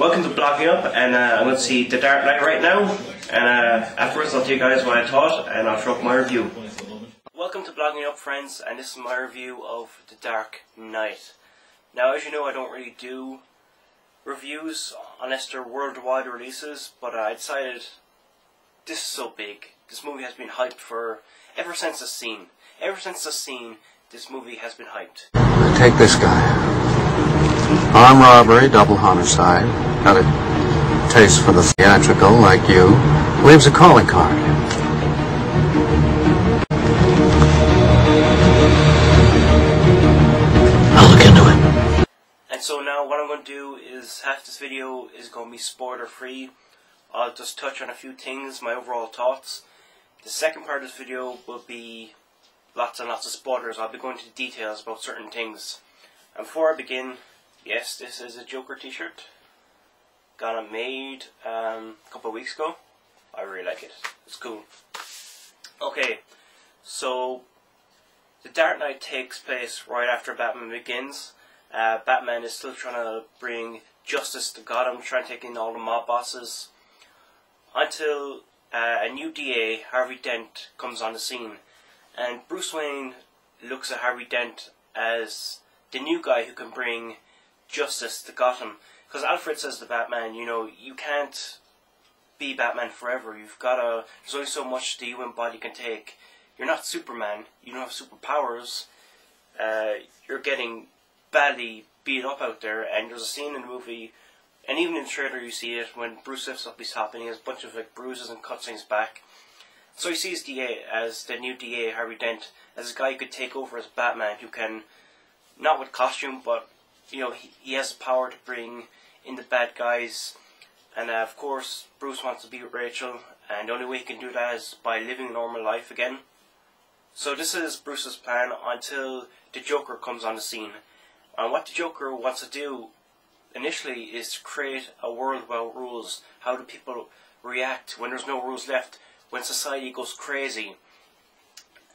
Welcome to Blocking Up, and I'm going to see The Dark Knight right now, and afterwards I'll tell you guys what I thought, and I'll throw up my review. Welcome to Blocking Up, friends, and this is my review of The Dark Knight. Now, as you know, I don't really do reviews unless they're worldwide releases, but I decided this is so big. This movie has been hyped for ever since the scene. Ever since the scene, this movie has been hyped. Take this guy. Armed robbery, double homicide. Got a taste for the theatrical, like you. Leaves a calling card. I'll look into it. And so now what I'm going to do is, half this video is going to be spoiler free. I'll just touch on a few things, my overall thoughts. The second part of this video will be lots and lots of spoilers. I'll be going into details about certain things. And before I begin, yes, this is a Joker t-shirt. Got it made a couple of weeks ago. I really like it. It's cool. Okay, so The Dark Knight takes place right after Batman Begins. Batman is still trying to bring justice to Gotham, trying to take in all the mob bosses, until a new DA, Harvey Dent, comes on the scene. And Bruce Wayne looks at Harvey Dent as the new guy who can bring justice to Gotham. Because Alfred says to Batman, you know, you can't be Batman forever. You've gotta, there's only so much the human body can take. You're not Superman. You don't have superpowers. You're getting badly beat up out there. And there's a scene in the movie, and even in the trailer you see it, when Bruce lifts up his top and he has a bunch of like bruises and cuts on his back. So he sees DA as the new DA, Harvey Dent, as a guy who could take over as Batman, who can, not with costume, but you know, he has the power to bring in the bad guys. And of course, Bruce wants to be with Rachel, and the only way he can do that is by living a normal life again. So this is Bruce's plan until the Joker comes on the scene. And what the Joker wants to do initially is to create a world without rules. How do people react when there's no rules left, when society goes crazy?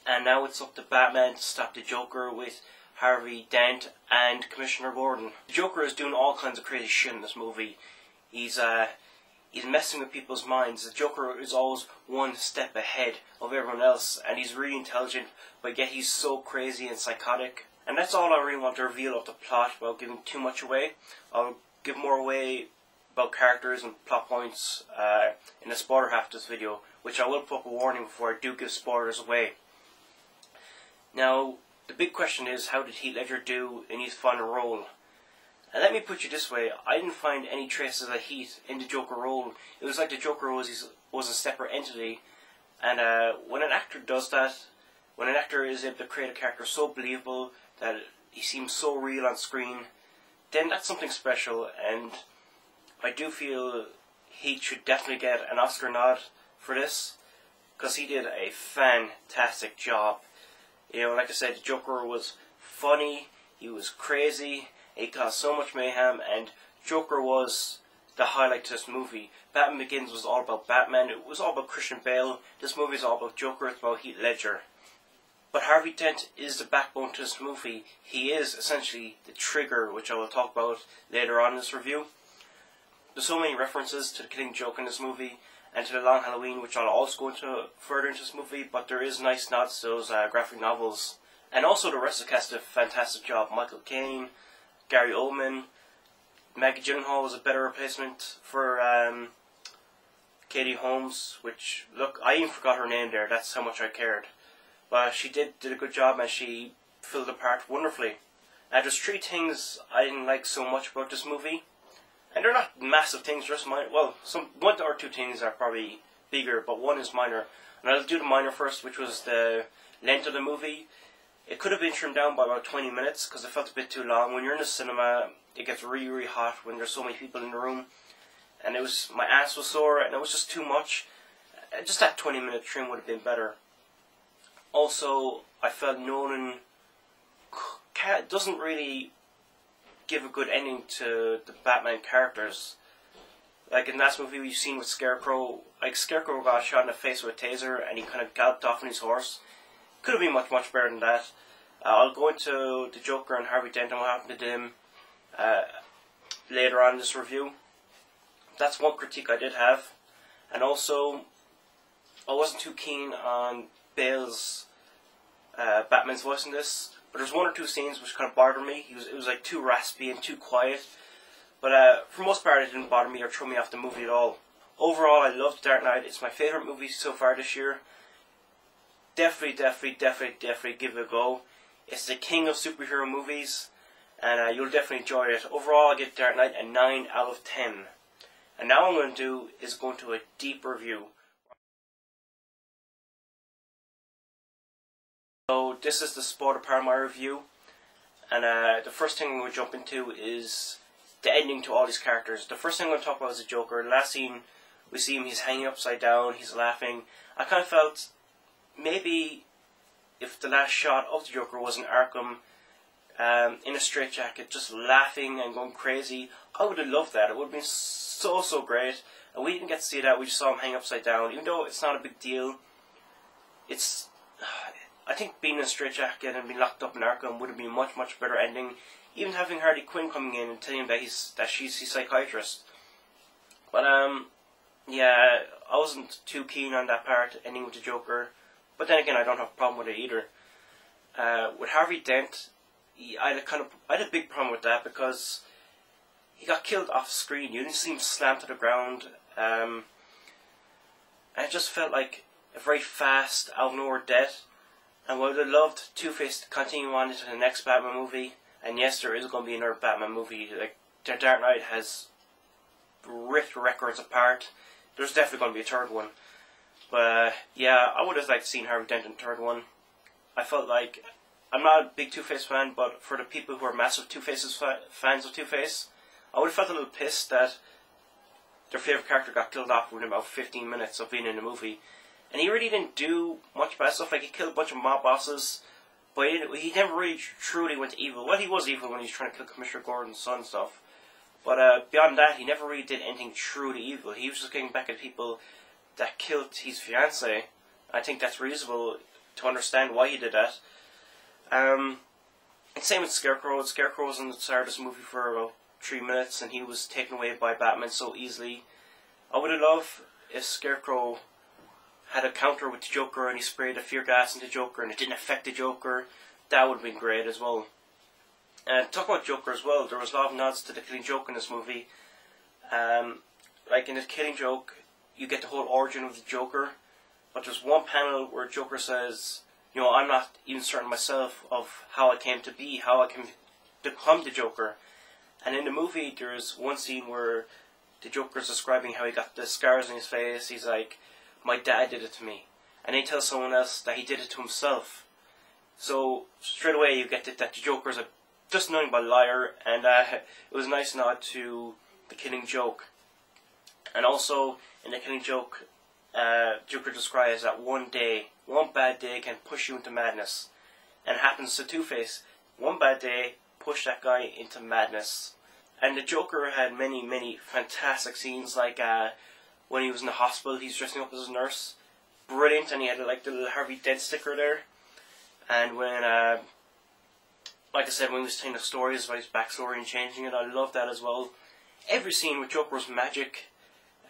And now it's up to Batman to stop the Joker with Harvey Dent and Commissioner Gordon. The Joker is doing all kinds of crazy shit in this movie. He's messing with people's minds. The Joker is always one step ahead of everyone else, and he's really intelligent, but yet he's so crazy and psychotic. And that's all I really want to reveal of the plot without giving too much away. I'll give more away about characters and plot points in the spoiler half of this video, which I will put up a warning before I do give spoilers away. Now, the big question is, how did Heath Ledger do in his final role? And let me put you this way, I didn't find any traces of Heath in the Joker role. It was like the Joker was a separate entity. And when an actor does that, when an actor is able to create a character so believable that he seems so real on screen, then that's something special. And I do feel Heath should definitely get an Oscar nod for this, because he did a fantastic job. You know, like I said, the Joker was funny, he was crazy, he caused so much mayhem, and Joker was the highlight to this movie. Batman Begins was all about Batman, it was all about Christian Bale. This movie is all about Joker, it's about Heath Ledger. But Harvey Dent is the backbone to this movie. He is essentially the trigger, which I will talk about later on in this review. There's so many references to the Killing Joke in this movie, and to The Long Halloween, which I'll also go into further into this movie, but there is nice nods to those graphic novels. And also the rest of the cast did a fantastic job. Michael Caine, Gary Oldman, Maggie Gyllenhaal was a better replacement for Katie Holmes, which, look, I even forgot her name there, that's how much I cared. But she did a good job, and she filled the part wonderfully. There's three things I didn't like so much about this movie. And they're not massive things, just minor. Well, one or two things are probably bigger, but one is minor. And I'll do the minor first, which was the length of the movie. It could have been trimmed down by about 20 minutes, because it felt a bit too long. When you're in the cinema, it gets really, really hot when there's so many people in the room. And my ass was sore, and it was just too much. Just that 20-minute trim would have been better. Also, I felt Nolan doesn't really give a good ending to the Batman characters. Like in the last movie we've seen with Scarecrow, like Scarecrow got shot in the face with a taser and he kind of galloped off on his horse. Could have been much, much better than that. I'll go into the Joker and Harvey Dent and what happened to him later on in this review. That's one critique I did have. And also, I wasn't too keen on Bale's Batman's voice in this. But there's one or two scenes which kind of bothered me. It was like too raspy and too quiet. But for the most part, it didn't bother me or throw me off the movie at all. Overall, I loved Dark Knight. It's my favourite movie so far this year. Definitely give it a go. It's the king of superhero movies, and you'll definitely enjoy it. Overall, I give Dark Knight a 9 out of 10. And now what I'm going to do is go into a deep review. So this is the spoiler part of my review, and the first thing I'm going to jump into is the ending to all these characters. The first thing I'm going to talk about is the Joker. The last scene, we see him, he's hanging upside down, he's laughing. I kind of felt maybe if the last shot of the Joker was in Arkham, in a straitjacket, just laughing and going crazy, I would have loved that. It would have been so great. And we didn't get to see that. We just saw him hang upside down. Even though it's not a big deal, I think being in a straitjacket and being locked up in Arkham would have been a much better ending. Even having Harley Quinn coming in and telling him that she's his psychiatrist. But yeah, I wasn't too keen on that part, ending with the Joker. But then again, I don't have a problem with it either. With Harvey Dent, I had a big problem with that because he got killed off screen. You didn't see him slam to the ground. And it just felt like a very fast, out of nowhere death. And I would have loved Two-Face to continue on into the next Batman movie. And yes, there is going to be another Batman movie. Like, The Dark Knight has ripped records apart. There's definitely going to be a third one. But yeah, I would have liked to see Harvey Dent in the third one. I felt like, I'm not a big Two-Face fan, but for the people who are massive fans of Two-Face, I would have felt a little pissed that their favourite character got killed off within about 15 minutes of being in the movie. And he really didn't do much bad stuff. Like, he killed a bunch of mob bosses, but he never really truly went evil. Well, he was evil when he was trying to kill Commissioner Gordon's son and stuff. But beyond that, he never really did anything truly evil. He was just getting back at people that killed his fiancée. I think that's reasonable to understand why he did that. And same with Scarecrow. Scarecrow was in the start of this movie for about 3 minutes, and he was taken away by Batman so easily. I would have loved if Scarecrow had a counter with the Joker and he sprayed the fear gas into the Joker and it didn't affect the Joker. That would have been great as well. And talk about Joker as well, there was a lot of nods to the Killing Joke in this movie. Like in the Killing Joke, you get the whole origin of the Joker, but there's one panel where Joker says, you know, I'm not even certain myself of how I came to be, how I can become the Joker. And in the movie, there's one scene where the Joker's describing how he got the scars on his face. He's like, my dad did it to me. And he tells someone else that he did it to himself. So, straight away you get that the Joker's just nothing but a liar, and it was a nice nod to the Killing Joke. And also, in the Killing Joke, Joker describes that one bad day can push you into madness. And it happens to Two-Face. One bad day pushed that guy into madness. And the Joker had many fantastic scenes, like when he was in the hospital, he's dressing up as a nurse. Brilliant, and he had like the little Harvey Dent sticker there. And when, like I said, when he was telling the stories about his backstory and changing it, I loved that as well. Every scene with Joker was magic.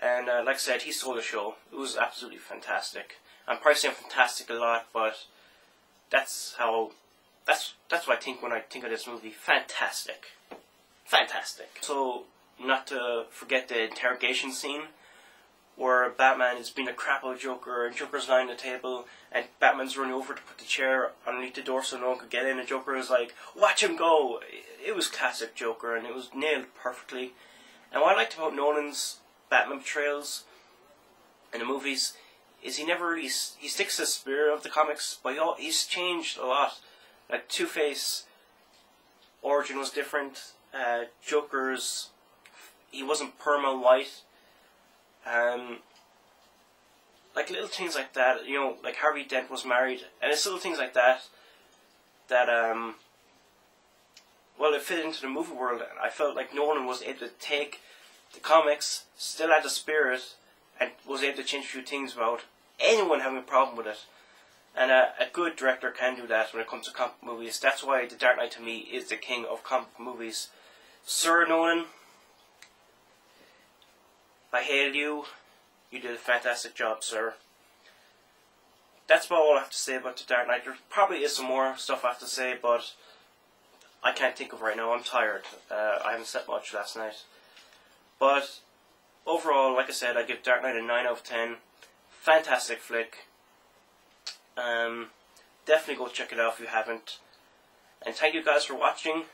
And like I said, he stole the show. It was absolutely fantastic. I'm probably saying fantastic a lot, but that's what I think when I think of this movie. Fantastic. Fantastic. So, not to forget the interrogation scene, where Batman is being a crap out Joker, and Joker's lying on the table, and Batman's running over to put the chair underneath the door so no one could get in, and Joker is like, watch him go! It was classic Joker, and it was nailed perfectly. And what I liked about Nolan's Batman portrayals in the movies is he never really, he sticks to the spirit of the comics, but he's changed a lot. Like Two-Face origin was different, Joker's, he wasn't perma white. Like little things like that, you know, like Harvey Dent was married, and it's little things like that, well, it fit into the movie world. I felt like Nolan was able to take the comics, still had the spirit, and was able to change a few things without anyone having a problem with it. And a good director can do that when it comes to comic movies. That's why The Dark Knight to me is the king of comic movies. Sir Nolan, I hail you. You did a fantastic job, sir. That's about all I have to say about The Dark Knight. There probably is some more stuff I have to say, but I can't think of right now. I'm tired. I haven't slept much last night. But overall, like I said, I give Dark Knight a 9 out of 10. Fantastic flick. Definitely go check it out if you haven't. And thank you guys for watching,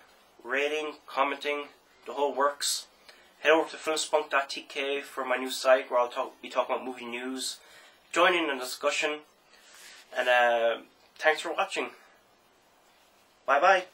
rating, commenting, the whole works. Head over to filmspunk.tk for my new site where I'll be talking about movie news. Join in the discussion. And thanks for watching. Bye bye.